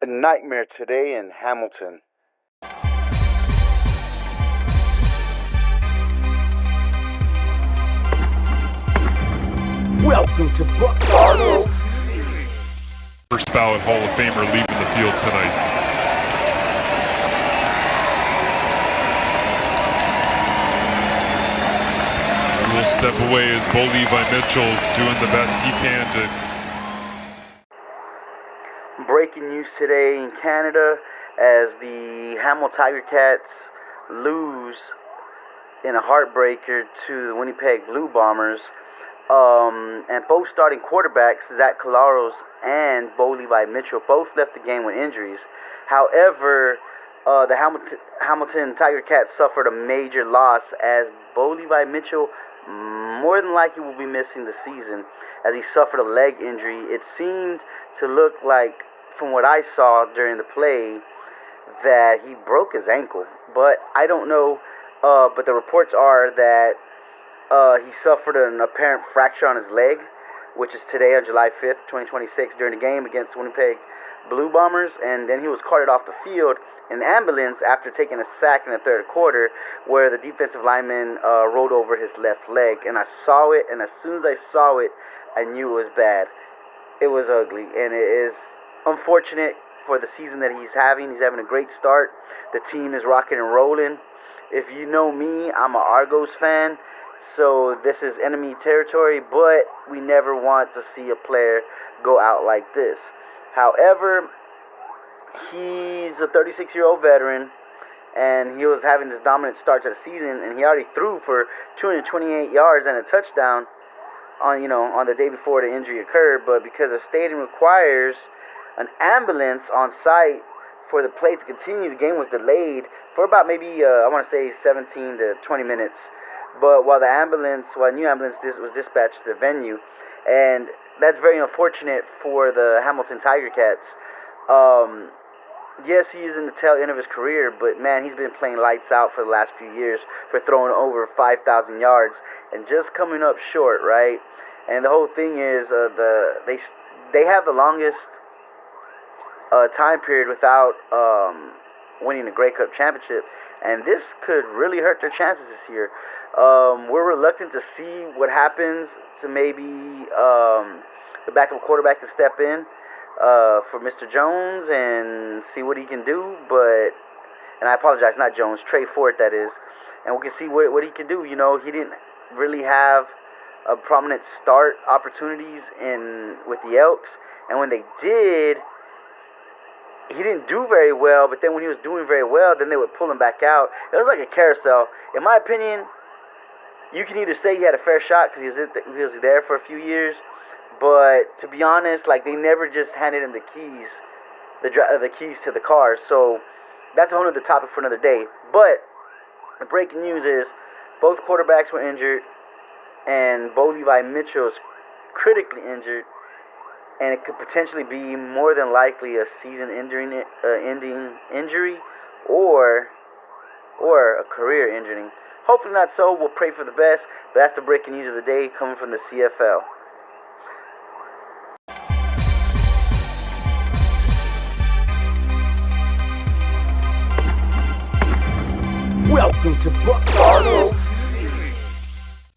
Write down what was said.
A nightmare today in Hamilton. Welcome to Bucks Cardinals. First ballot Hall of Famer leaving the field tonight. A little step away is Levi Mitchell doing the best he can to. Breaking news today in Canada as the Hamilton TiCAts lose in a heartbreaker to the Winnipeg Blue Bombers. And both starting quarterbacks, Zach Collaros and Levi Mitchell, both left the game with injuries. However, the Hamilton TiCAts suffered a major loss as Levi Mitchell more than likely will be missing the season as he suffered a leg injury. It seemed to look like, from what I saw during the play, that he broke his ankle. But I don't know. But the reports are that he suffered an apparent fracture on his leg, which is today on July 5th, 2026, during the game against Winnipeg Blue Bombers. And then he was carted off the field in an ambulance after taking a sack in the third quarter where the defensive lineman rolled over his left leg. And I saw it, and as soon as I saw it, I knew it was bad. It was ugly, and it is unfortunate for the season that he's having. He's having a great start. The team is rocking and rolling. If you know me, I'm an Argos fan. So this is enemy territory, but we never want to see a player go out like this. However, he's a 36-year-old veteran, and he was having this dominant start to the season, and he already threw for 228 yards and a touchdown on the day before the injury occurred. But because the stadium requires an ambulance on site for the play to continue, the game was delayed for about maybe, I want to say 17 to 20 minutes. But while a new ambulance was dispatched to the venue, and that's very unfortunate for the Hamilton TiCAts. Yes, he is in the tail end of his career, but man, he's been playing lights out for the last few years for throwing over 5,000 yards and just coming up short, right? And the whole thing is they have the longest time period without winning the Grey Cup championship, and this could really hurt their chances this year. We're reluctant to see what happens to maybe the backup quarterback to step in for Mr. Jones and see what he can do. And I apologize, not Jones, Trey Ford, that is. And we can see what he can do. You know, he didn't really have a prominent start opportunities with the Elks, and when they did, he didn't do very well. But then when he was doing very well, then they would pull him back out. It was like a carousel. In my opinion, you can either say he had a fair shot because he was there for a few years, but to be honest, like, they never just handed him the keys to the car. So that's a whole other topic for another day. But the breaking news is both quarterbacks were injured, and Levi Mitchell is critically injured, and it could potentially be more than likely a season-ending injury or a career injury. Hopefully not so. We'll pray for the best. But that's the breaking news of the day coming from the CFL. Welcome to Bucks Cardinals.